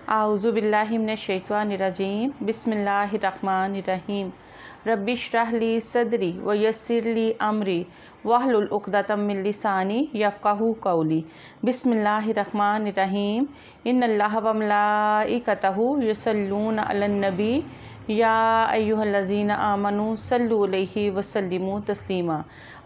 अऊज़ु बिल्लाहि मिनश शैतानिर रजीम बिस्मिल्लाहिर्रहमानिर्रहीम रब्बि इश्रह ली सदरी व यस्सिर ली अमरी वहलुल उक़दतम मिन लिसानी यफ़क़हू क़ौली बिस्मिल्लाहिर्रहमानिर्रहीम इन्नल्लाह व मलाइकतहू युसल्लूना अलन नबी या अय्युहल्लज़ीना आमनू सल्लु अलैहि व सल्लिमू तस्लीमा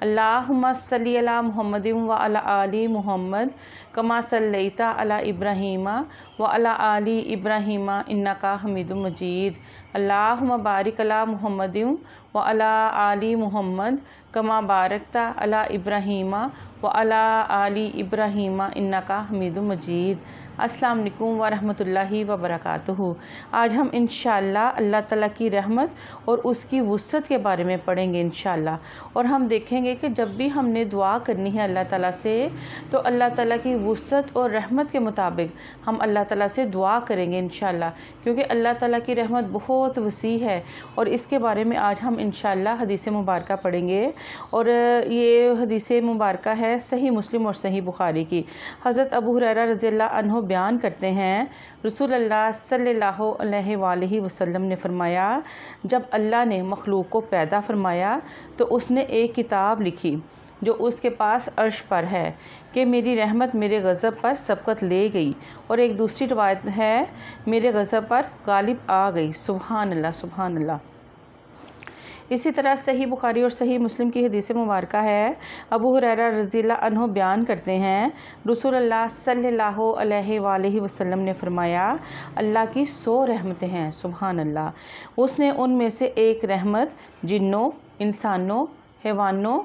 अल्लाहुम्मा सल्लि अला मुहम्मदिन व अला आलि मुहम्मद कमा सल्लैता अला इब्राहीमा व अला आलि इब्राहीमा इन्नका हमीदुम मजीद अल्लाहुम्मा बारिक अला मुहम्मदिन व अला आलि मुहम्मद कमा बारकता अला इब्राहीमा व अला आलि इब्राहीमा इन्नका हमीदुम मजीद। अस्सलाम वालेकुम व रहमतुल्लाहि व बरकातुहू। आज हम इंशाअल्लाह अल्लाह ताला की रहमत और उसकी वुसअत के बारे में पढ़ेंगे इंशाअल्लाह। और हम देखेंगे कि जब भी हमने दुआ करनी है अल्लाह ताला से तो अल्लाह ताला की वुसअत और रहमत के मुताबिक हम अल्लाह ताला से दुआ करेंगे इंशाअल्लाह, क्योंकि अल्लाह ताला की रहमत बहुत वसी है। और इसके बारे में आज हम इंशाअल्लाह हदीस मुबारक पढ़ेंगे। और ये हदीस मुबारक है सही मुस्लिम और सही बुखारी की। हज़रत अबू हुरैरा रज़ियल्लाहु अन्हु बयान करते हैं, रसूलुल्लाह सल्लल्लाहु अलैहि वसल्लम ने फरमाया, जब अल्लाह ने मखलूक को पैदा फरमाया तो उसने एक किताब लिखी जो उसके पास अर्श पर है कि मेरी रहमत मेरे गज़ब पर सबकत ले गई, और एक दूसरी रिवायत है मेरे गज़ब पर गालिब आ गई। सुभान अल्लाह, सुभान अल्लाह। इसी तरह सही बुखारी और सही मुस्लिम की हदीस मुबारक है। अबू हुरैरा रज़ियल्लाहु अन्हु बयान करते हैं, रसूलुल्लाह सल्लल्लाहु अलैहि वसल्लम ने फरमाया, अल्लाह की 100 रहमतें हैं। सुभान अल्लाह। उसने उनमें से एक रहमत जिन्नों, इंसानों, हैवानों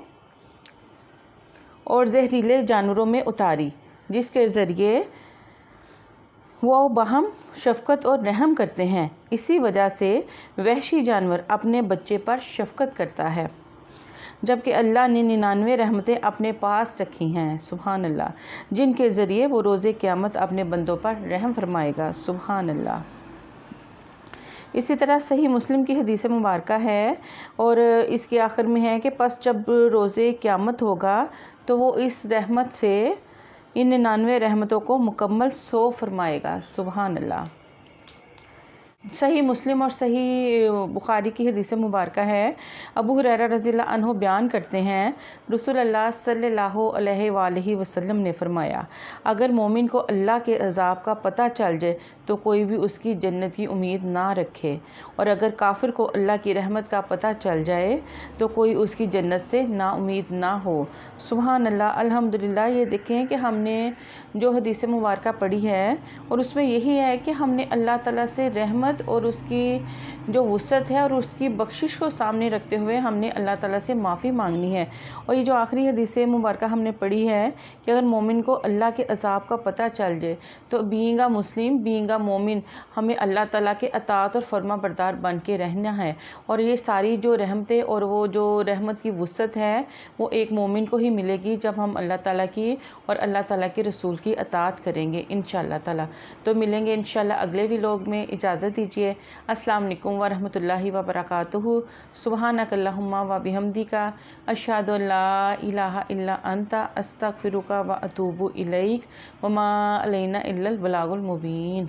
और जहरीले जानवरों में उतारी, जिसके ज़रिए वो बहम शफ़क़त और रहम करते हैं। इसी वजह से वहशी जानवर अपने बच्चे पर शफ़क़त करता है, जबकि अल्लाह ने 99 रहमतें अपने पास रखी हैं। सुभान अल्लाह, जिनके ज़रिए वो रोज़े क़यामत अपने बंदों पर रहम फरमाएगा। सुभान अल्लाह। इसी तरह सही मुस्लिम की हदीस मुबारक है और इसके आखिर में है कि बस जब रोज़े क़यामत होगा तो वो इस रहमत से इन 99 रहमतों को मुकम्मल 100 फरमाएगा। सुभान अल्लाह। सही मुस्लिम और सही बुखारी की हदीस मुबारक है। अबू हुरैरा रज़ियल्लाहु अन्हु बयान करते हैं, रसूलुल्लाह सल्लल्लाहु अलैहि वसल्लम ने फरमाया, अगर मोमिन को अल्लाह के अज़ाब का पता चल जाए तो कोई भी उसकी जन्नत की उम्मीद ना रखे, और अगर काफिर को अल्लाह की रहमत का पता चल जाए तो कोई उसकी जन्नत से ना उम्मीद ना हो। सुभान अल्लाह, अल्हम्दुलिल्लाह। ये देखें कि हमने जो हदीस मुबारक पढ़ी है और उसमें यही है कि हमने अल्लाह ताला से रहमत और उसकी जो वुसअत है और उसकी बख्शिश को सामने रखते हुए हमने अल्लाह ताला से माफ़ी मांगनी है। और ये जो आखिरी हदीस मुबारक हमने पढ़ी है कि अगर मोमिन को अल्लाह के अज़ाब का पता चल जाए तो being a Muslim, being a मोमिन, हमें अल्लाह ताला के अताअत और फर्मा बरदार बन के रहना है। और ये सारी जो रहमतें और वो जो रहमत की वुसअत है वो एक मोमिन को ही मिलेगी जब हम अल्लाह ताला की और अल्लाह ताला के रसूल की अताअत करेंगे इंशाअल्लाह ताला। तो मिलेंगे इंशाअल्लाह अगले व्लॉग में। इजाज़त दीजिए। अस्सलाम वालेकुम व रहमतुल्लाहि व बरकातुहू। सुब्हानक अल्लाहुम्मा व बिहम्दिका अशहदु अल्ला इलाहा इल्ला अंता अस्तगफिरुका व अतूबु इलैक व मा अलैना इल्लल बलागुल मुबीन।